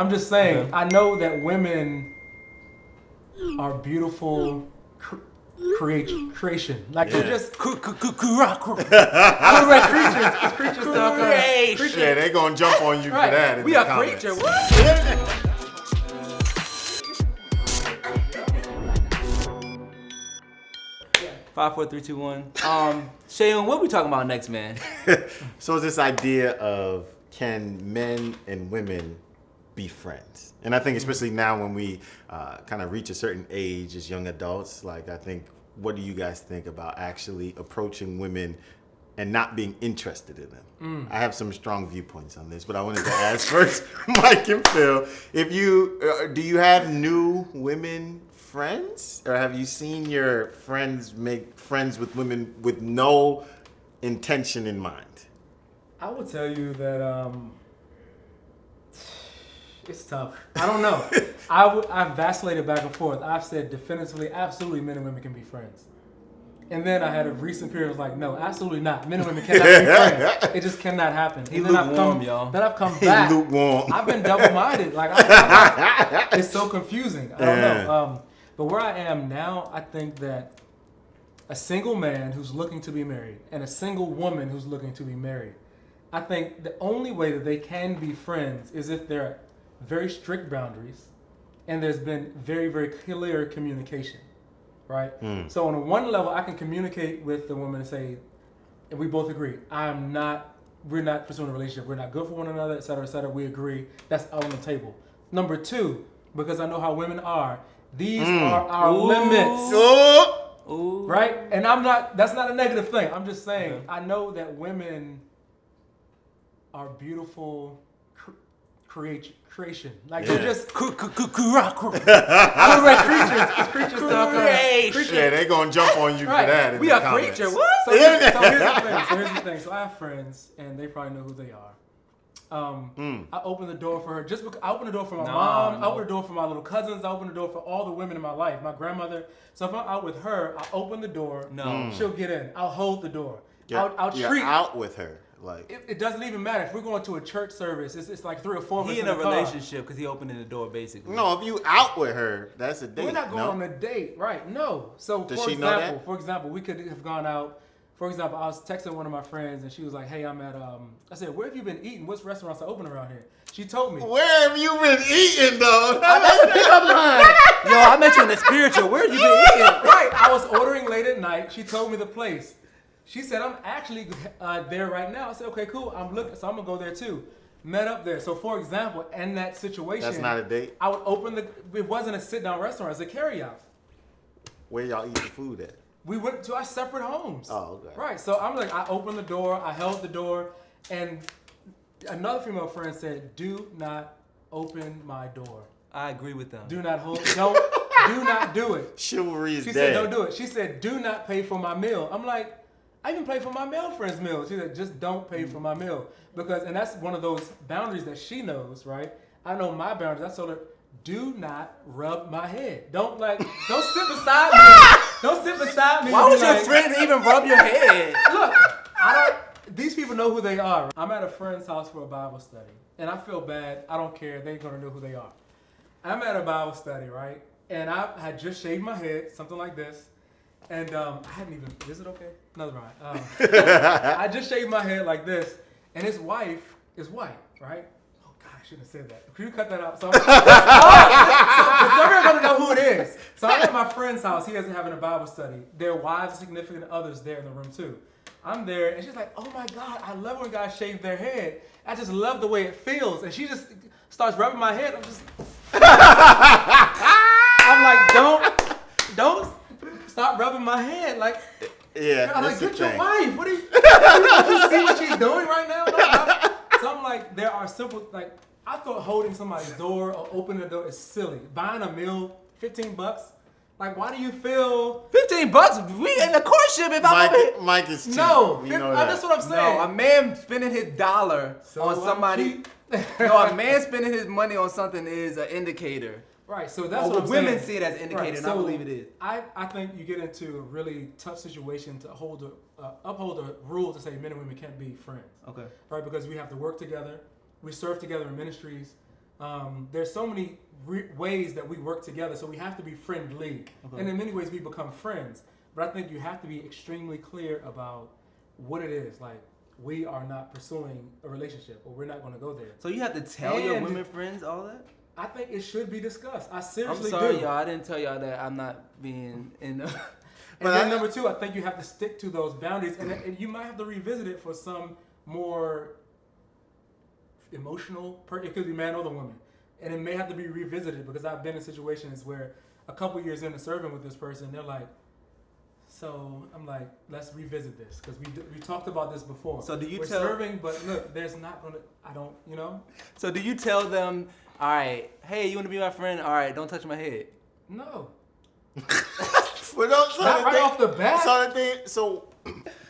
I'm just saying, I know that women are beautiful creation. Like they're just creatures. Yeah, they're gonna jump on you for that. We are creatures. What? 5, 4, 3, 2, 1. Shayon, what we talking about next, man? So it's this idea of can men and women be friends? And I think especially now when we kind of reach a certain age as young adults, like I think, what do you guys think about actually approaching women and not being interested in them? I have some strong viewpoints on this, but I wanted to ask first, Mike and Phil, if you do you have new women friends, or have you seen your friends make friends with women with no intention in mind? I would tell you that it's tough. I don't know. I've vacillated back and forth. I've said definitively, absolutely, men and women can be friends. And then I had a recent period of like, no, absolutely not. Men and women cannot be friends. It just cannot happen. He lukewarm, y'all. Then I've come back. Lukewarm. I've been double-minded. Like, it's so confusing. I don't know. But where I am now, I think that a single man who's looking to be married and a single woman who's looking to be married, I think the only way that they can be friends is if there are very strict boundaries and there's been very, very clear communication, right? So on one level, I can communicate with the woman and say, and we both agree, we're not pursuing a relationship, we're not good for one another, et cetera, we agree, that's out on the table. Number two, because I know how women are, these are our limits. Ooh. Right? And that's not a negative thing. I'm just saying, I know that women are beautiful creation. Like they're just creatures. Yeah, they're gonna jump on you for that. We are creatures. What? So here's the thing. So I have friends, and they probably know who they are. I open the door for her just because I open the door for my mom. I open the door for my little cousins. I open the door for all the women in my life. My grandmother. So if I'm out with her, I open the door. She'll get in. I'll hold the door. I'll You're treat. out with her. Like It doesn't even matter if we're going to a church service. It's like 3 or 4 of us He in the a car. relationship because he opening the door basically. no, if you out with her, that's a date. We're not going on a date, right? No. So Does she know that? for example, we could have gone out. For example, I was texting one of my friends and she was like, "Hey, I'm at I said, "Where have you been eating? What's restaurants are open around here?" She told me. Where have you been eating, though? That's a pickup line. Yo, I met you in the spiritual. Where you been eating? Right. I was ordering late at night. She told me the place. She said, "I'm actually there right now." I said, "Okay, cool. I'm looking, so I'm gonna go there too." Met up there. So, for example, in that situation, That's not a date. I would open It wasn't a sit-down restaurant. It's a carry-out. Where y'all eat the food at? We went to our separate homes. Oh, okay. Right. So I'm like, I opened the door. I held the door, and another female friend said, "Do not open my door. I agree with them. Do not hold. Don't. Do not do it." Chivalry is She dead. said, "Don't do it." She said, "Do not pay for my meal." I'm like, I even pay for my male friend's meal. She said, "Just don't pay for my meal." And that's one of those boundaries that she knows, right? I know my boundaries. I told her, do not rub my head. Don't sit beside me. Don't sit beside me. Why would your friend even rub your head? Look, these people know who they are. I'm at a friend's house for a Bible study, and I feel bad. I don't care. They're going to know who they are. I'm at a Bible study, right? And I had just shaved my head, something like this. And I hadn't even, is it okay? No, it's right. I just shaved my head like this, and his wife is white, right? Oh, God, I shouldn't have said that. Can you cut that out? So everyone's going to know who it is. So I'm at my friend's house. He isn't having a Bible study. Their wives, significant others there in the room, too. I'm there, and she's like, "Oh, my God, I love when guys shave their head. I just love the way it feels." And she just starts rubbing my head. I'm like, don't stop rubbing my head. Like, yeah, I'm like, that's get the your thing. wife. What are you see what she's doing right now? So I'm like, there are simple, like, I thought holding somebody's door or opening the door is silly. Buying a meal, $15. Like, why do you feel $15? We in the courtship if I'm over here. Mike is cheap. No, We know that. that's what I'm saying. No, a man spending his dollar on somebody. No, a man spending his money on something is an indicator. Right, so that's what I'm women saying. see it as an indicator, and I believe it is. I think you get into a really tough situation to uphold a rule to say men and women can't be friends. Okay. Right, because we have to work together. We serve together in ministries. there's so many ways that we work together, so we have to be friendly. And in many ways, we become friends. But I think you have to be extremely clear about what it is. Like, we are not pursuing a relationship, or we're not going to go there. So you have to tell your women friends all that? I think it should be discussed. I seriously I'm sorry, do. y'all. I didn't tell y'all that I'm not being in. And then number two, I think you have to stick to those boundaries, and you might have to revisit it for some more emotional. It could be man or the woman, and it may have to be revisited because I've been in situations where a couple years into serving with this person, they're like, so I'm like, let's revisit this because we talked about this before. So do you We're tell serving, but look, there's not gonna. I don't, So do you tell them, all right, hey, you want to be my friend? All right, don't touch my head. No. Well, Not right off the bat. So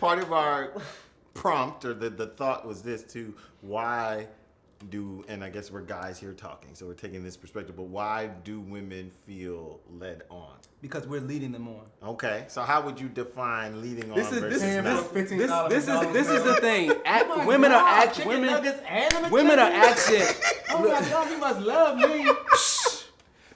part of our prompt or the thought was this too: why do, and I guess we're guys here talking, so we're taking this perspective, but why do women feel led on? Because we're leading them on. Okay, so how would you define leading on versus this Paying not? for $15 This McDonald's is the thing. Oh Women my are God, act chicken women. nuggets and a Women are McChicken? action. Oh my God, you must love me.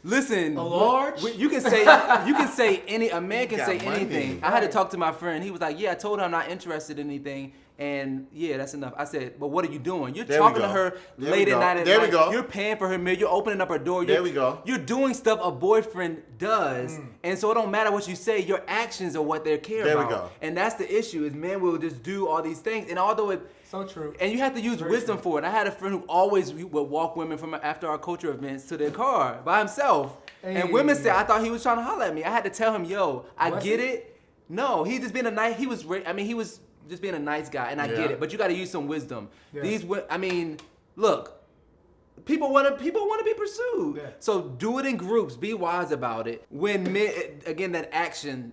Listen, A large? you can say any. A man can got say money. anything. I had to talk to my friend. He was like, "Yeah, I told her I'm not interested in anything." And yeah, that's enough. I said, but what are you doing? You're There we talking to go. her There we late at go. night. There we go. You're paying for her meal. You're opening up her door. There we go. You're doing stuff a boyfriend does, and so it don't matter what you say. Your actions are what they care There we about. go. And that's the issue: is men will just do all these things, and although it. So true. And you have to use Very wisdom true. for it. I had a friend who always would walk women from after our culture events to their car by himself. Hey. And women said, I thought he was trying to holler at me. I had to tell him, yo, I Was get he? it. No, he just being a nice, he was just being a nice guy, and I Yeah. get it. But you got to use some wisdom. Yeah. Look, people want to be pursued. Yeah. So do it in groups. Be wise about it. When men, again, that action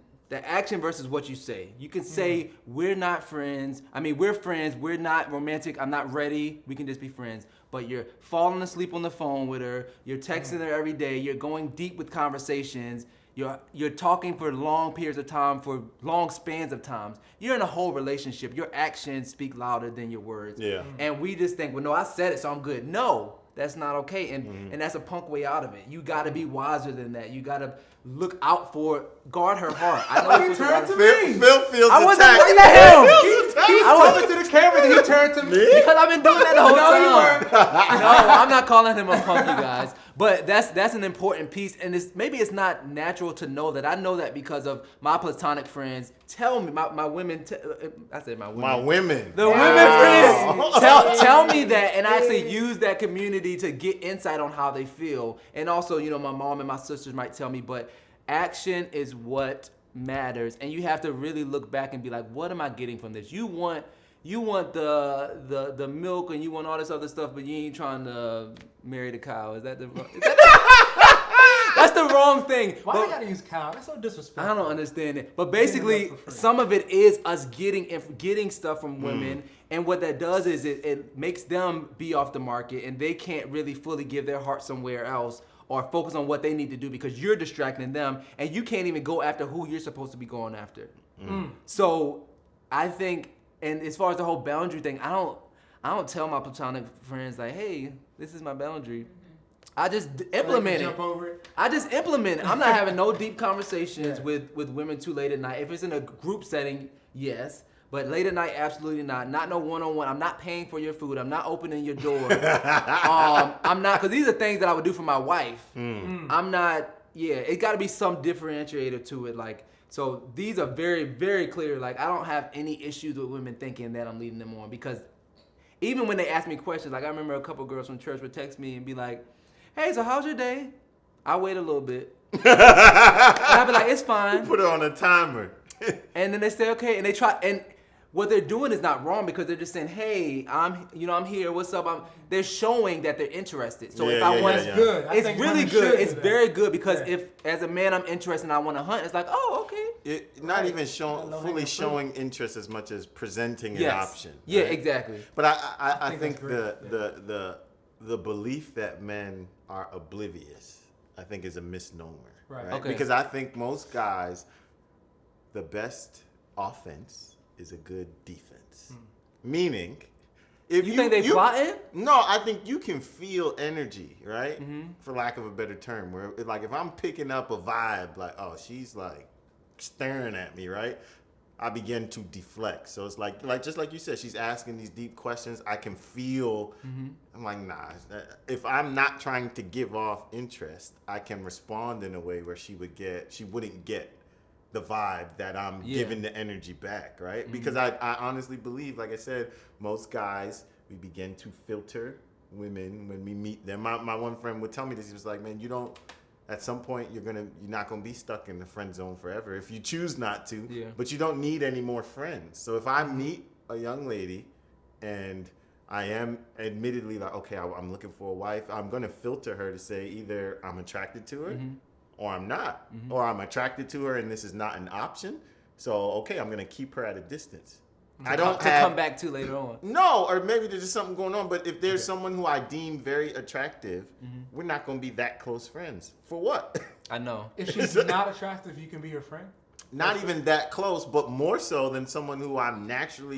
versus what you say. You can say, we're not friends. I mean, we're friends. We're not romantic. I'm not ready. We can just be friends. But you're falling asleep on the phone with her. You're texting her every day. You're going deep with conversations. You're talking for long periods of time, for long spans of times. You're in a whole relationship. Your actions speak louder than your words. Yeah. And we just think, well, no, I said it, so I'm good. No, that's not okay. And that's a punk way out of it. You got to be wiser than that. You got to look out for, guard her heart. I know He turned to Phil, me. Phil feels I wasn't attacked. looking at him. He was talking to the camera, then he turned to me. Because I've been doing that the whole No, you time. No, I'm not calling him a punk, you guys. But that's an important piece, and maybe it's not natural to know that. I know that because of my platonic friends. Tell me, my women. I said my women. My women. The women friends tell me that, and I actually use that community to get insight on how they feel. And also, my mom and my sisters might tell me, but action is what matters, and you have to really look back and be like, what am I getting from this? You want the milk and you want all this other stuff, but you ain't trying to marry the cow. Is that the wrong? That's the wrong thing. Why But- you gotta use cow? That's so disrespectful. I don't understand it. But basically, for free. some of it is us getting stuff from women. And what that does is it makes them be off the market, and they can't really fully give their heart somewhere else or focus on what they need to do because you're distracting them, and you can't even go after who you're supposed to be going after. So I think, and as far as the whole boundary thing, I don't tell my platonic friends like, hey, this is my boundary. I just implement it. Jump over it. I just implement it. I'm not having no deep conversations with women too late at night. If it's in a group setting, yes. But late at night, absolutely not. Not no one-on-one. I'm not paying for your food. I'm not opening your door. I'm not, because these are things that I would do for my wife. I'm not, it got to be some differentiator to it. Like, so these are very, very clear. Like, I don't have any issues with women thinking that I'm leading them on, because even when they ask me questions, like I remember a couple girls from church would text me and be like, hey, so how's your day? I wait a little bit. And I'd be like, it's fine. Put it on a timer. And then they say, okay, and they try, and what they're doing is not wrong because they're just saying, hey, I'm here, what's up? They're showing that they're interested. So if I want, That's good. I it's think really women good. should It's do that. very good because Yeah. if, as a man, I'm interested and I want to hunt, it's like, oh, okay. Not Right. even showing, Low-hanging fully fruit. showing interest as much as presenting an Yes. option. Yeah, right? exactly. But I think think that's great. the belief that men are oblivious, I think, is a misnomer. Right. Okay. Because I think most guys, the best offense is a good defense. Meaning, If You think they plotting? No, I think you can feel energy, right? Mm-hmm. For lack of a better term, where like if I'm picking up a vibe, like oh she's like staring at me, right? I begin to deflect. So it's like just like you said, she's asking these deep questions. I can feel. Mm-hmm. I'm like nah. If I'm not trying to give off interest, I can respond in a way where she wouldn't get the vibe that I'm giving the energy back, right? Because I honestly believe, like I said, most guys, we begin to filter women when we meet them. My one friend would tell me this. He was like, man, at some point you're not gonna be stuck in the friend zone forever if you choose not to. Yeah. But you don't need any more friends. So if I meet a young lady and I am admittedly like, okay, I'm looking for a wife, I'm gonna filter her to say either I'm attracted to her or I'm not. Or I'm attracted to her and this is not an option. So okay, I'm gonna keep her at a distance. To come back to later on. No, or maybe there's just something going on. But if there's someone who I deem very attractive, we're not going to be that close friends. For what? I know. If she's not attractive, you can be her friend. Not even that close, but more so than someone who I'm naturally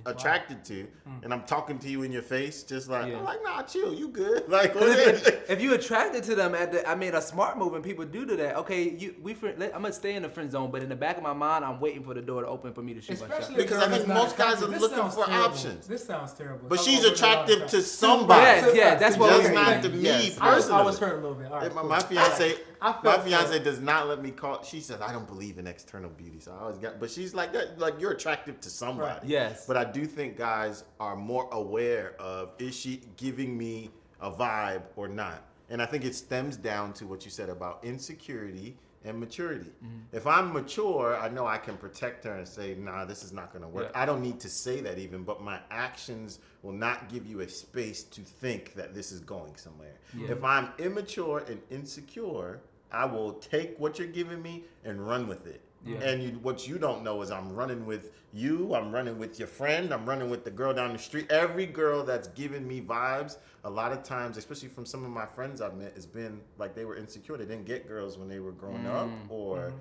attracted to, and I'm talking to you in your face, just like I'm like, nah, chill, you good? Like, if you attracted to them a smart move, and people do that. Okay, I'm gonna stay in the friend zone, but in the back of my mind, I'm waiting for the door to open for me to shoot my shot. Because I think most guys are looking for options. This sounds terrible. But she's attractive to somebody. Yeah, that's what just not to me personally. I was hurt a little bit. All right, My fiance does not let me call. She says I don't believe in external beauty, so I always but she's like that. Like you're attractive to somebody. Right. Yes. But I do think guys are more aware of is she giving me a vibe or not, and I think it stems down to what you said about insecurity and maturity. If I'm mature, I know I can protect her and say, nah, this is not going to work. Yeah. I don't need to say that even, but my actions will not give you a space to think that this is going somewhere. Yeah. If I'm immature and insecure, I will take what you're giving me and run with it. Yeah. And what you don't know is I'm running with you, I'm running with your friend, I'm running with the girl down the street. Every girl that's giving me vibes, a lot of times, especially from some of my friends I've met, has been like they were insecure. They didn't get girls when they were growing up, or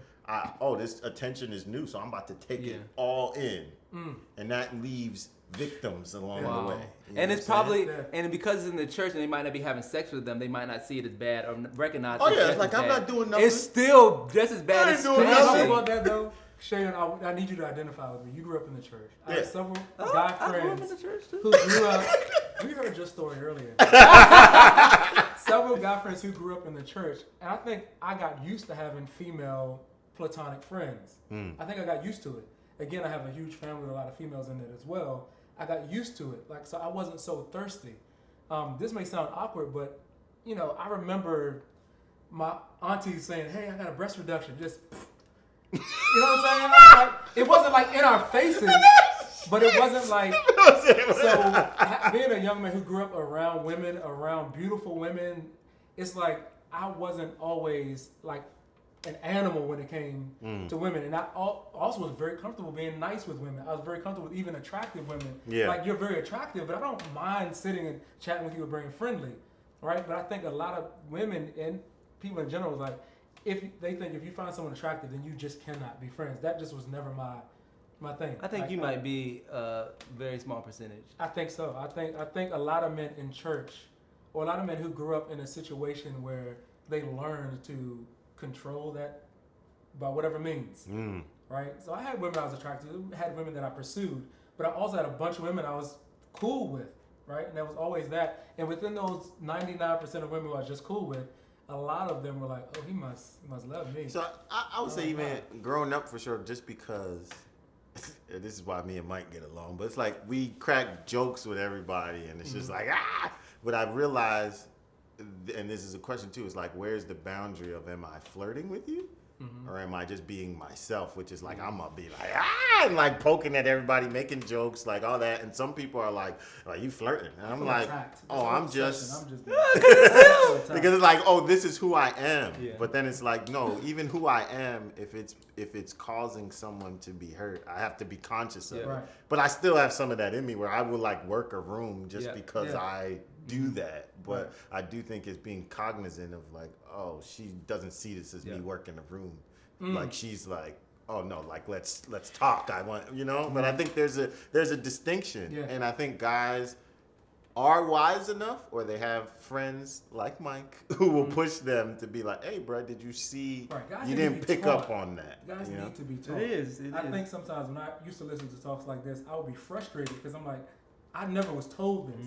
this attention is new, so I'm about to take it all in. And that leaves victims along the way. And it's probably, and because it's in the church and they might not be having sex with them, they might not see it as bad or recognize it it's like, I'm not doing nothing. It's still just as bad as doing nothing. About that though, Shayon, I need you to identify with me. You grew up in the church. I have several guy friends who grew up. We heard your story earlier. Several guy friends who grew up in the church, and I think I got used to having female platonic friends. I think I got used to it. Again, I have a huge family with a lot of females in it as well. I got used to it, so I wasn't so thirsty. This may sound awkward, but I remember my auntie saying, "Hey, I got a breast reduction." Just, you know what I'm saying? Like, it wasn't like in our faces, but it wasn't like. So being a young man who grew up around women, around beautiful women, it's like I wasn't always like an animal when it came to women, and I also was very comfortable being nice with women. I was very comfortable with even attractive women. Yeah. Like, you're very attractive, but I don't mind sitting and chatting with you and being friendly, right? But I think a lot of women and people in general is like, if you find someone attractive, then you just cannot be friends. That just was never my thing. I think you might be a very small percentage. I think so. I think a lot of men in church, or a lot of men who grew up in a situation where they learned to control that by whatever means, right? So I had women I was attracted to, had women that I pursued, but I also had a bunch of women I was cool with, right? And there was always that. And within those 99% of women who I was just cool with, a lot of them were like, oh, he must love me. So I would say even growing up for sure, just because, this is why me and Mike get along, but it's like we crack jokes with everybody and it's just like, but I realized, and this is a question too, it's like, where's the boundary of am I flirting with you? Or am I just being myself, which is like, I'm gonna be like, and like poking at everybody, making jokes, like all that. And some people are like you flirting. And I'm like, I'm just because it's like, oh, this is who I am. Yeah. But then it's like, no, even who I am, if it's causing someone to be hurt, I have to be conscious of it. Right. But I still have some of that in me where I would like work a room just because I do that. But I do think it's being cognizant of like, oh, she doesn't see this as me working a room. Like she's like, oh no, like let's talk. I want, but I think there's a distinction. Yeah. And I think guys are wise enough, or they have friends like Mike who will push them to be like, "Hey, bro, did you see? Guys You need to didn't be pick taught. up on that." Guys you know? need to be taught. It is. I think sometimes when I used to listen to talks like this, I would be frustrated because I'm like, I never was told this.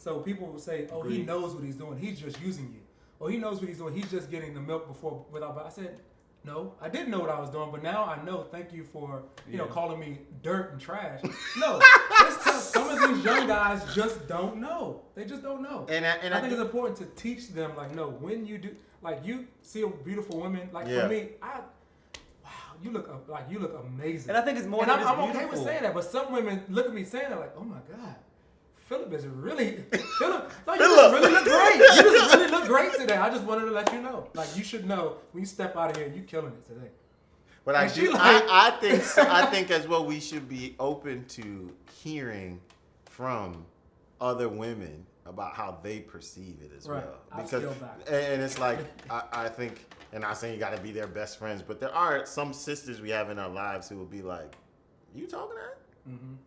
So people would say, "Oh, he knows what he's doing. He's just using you." Or he knows what he's doing. He's just getting the milk without. But I said, no, I didn't know what I was doing, but now I know. Thank you for calling me dirt and trash. No, some of these young guys just don't know. They just don't know. And I think it's important to teach them, like, no, when you do, like, you see a beautiful woman, like for me, you look amazing. And I think it's more. And than I'm just okay beautiful. with saying that, but some women look at me saying that, like, oh my God. Philip is really Philip. No, you just really look great. You just really look great today. I just wanted to let you know. Like, you should know when you step out of here, you killing it today. But I think as well we should be open to hearing from other women about how they perceive it as well. Because and it's like I think, and I'm saying you got to be their best friends, but there are some sisters we have in our lives who will be like, "You talking to her?"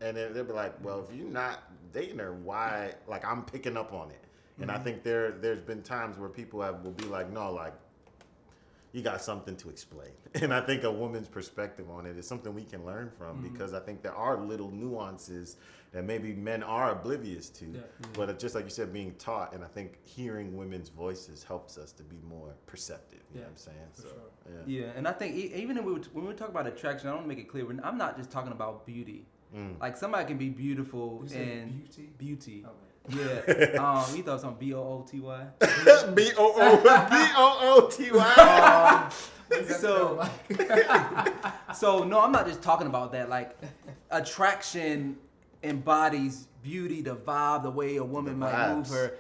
And then they'll be like, "Well, if you're not dating her, why?" Like, I'm picking up on it. And I think there's been times where people will be like, "No, like, you got something to explain." And I think a woman's perspective on it is something we can learn from, because I think there are little nuances that maybe men are oblivious to, but just like you said, being taught. And I think hearing women's voices helps us to be more perceptive. You know what I'm saying? So, yeah. And I think even when we talk about attraction, I want to make it clear, I'm not just talking about beauty. Like, somebody can be beautiful and beauty. Okay. Yeah. You thought something B-O-O-T-Y? B-O-O-T-Y. So no, I'm not just talking about that. Like, attraction embodies beauty, the vibe, the way a woman might move her,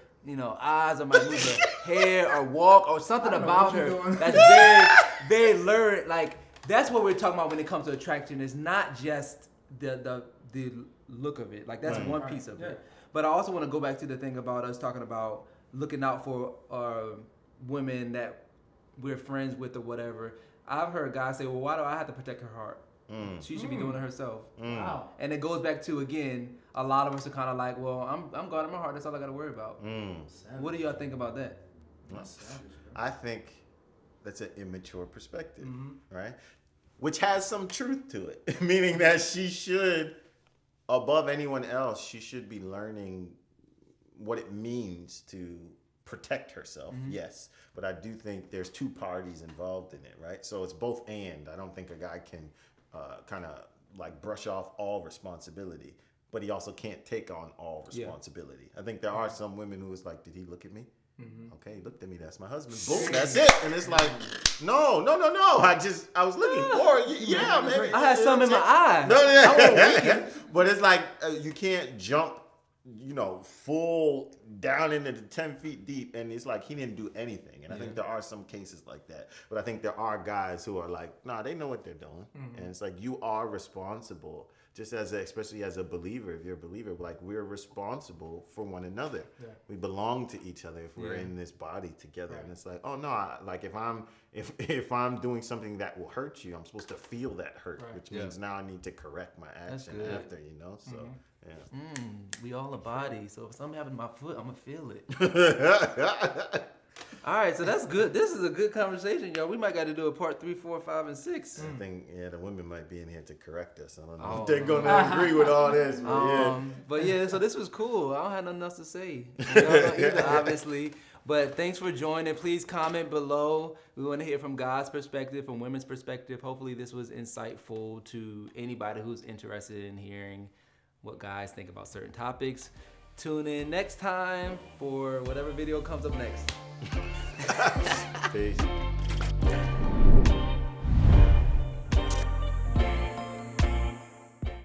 eyes, or might move her hair, or walk, or something about her that's very, very lurid. Like, that's what we're talking about when it comes to attraction. It's not just the look of it. Like, that's one piece of it. But I also want to go back to the thing about us talking about looking out for women that we're friends with or whatever. I've heard guys say, "Well, why do I have to protect her heart? She should be doing it herself." Wow. And it goes back to, again, a lot of us are kind of like, "Well, I'm guarding my heart. That's all I got to worry about." What do y'all think about that? I think that's an immature perspective, right? Which has some truth to it, meaning that she should, above anyone else, she should be learning what it means to protect herself. Yes, but I do think there's two parties involved in it, right? So it's both and. I don't think a guy can kind of like brush off all responsibility, but he also can't take on all responsibility. I think there are some women who is like, "Did he look at me? Okay, he looked at me. That's my husband. Boom, that's it." And it's like, no. I was looking for it. Yeah, man. I had something in my eye. But it's like you can't jump, full down into the 10 feet deep, and it's like he didn't do anything. And I think there are some cases like that. But I think there are guys who are like, nah, they know what they're doing. And it's like, you are responsible. Just especially as a believer, if you're a believer, like, we're responsible for one another. Yeah. We belong to each other if we're in this body together. Right. And it's like, oh no, like if I'm doing something that will hurt you, I'm supposed to feel that hurt, which means now I need to correct my action after, So we all a body. So if something happened to my foot, I'm gonna feel it. All right, so that's good. This is a good conversation, y'all. We might got to do a part 3, 4, 5, and 6. I think, the women might be in here to correct us. I don't know if they're going to agree with all this. But so this was cool. I don't have nothing else to say. Either, obviously. But thanks for joining. Please comment below. We want to hear from God's perspective, from women's perspective. Hopefully this was insightful to anybody who's interested in hearing what guys think about certain topics. Tune in next time for whatever video comes up next. Peace.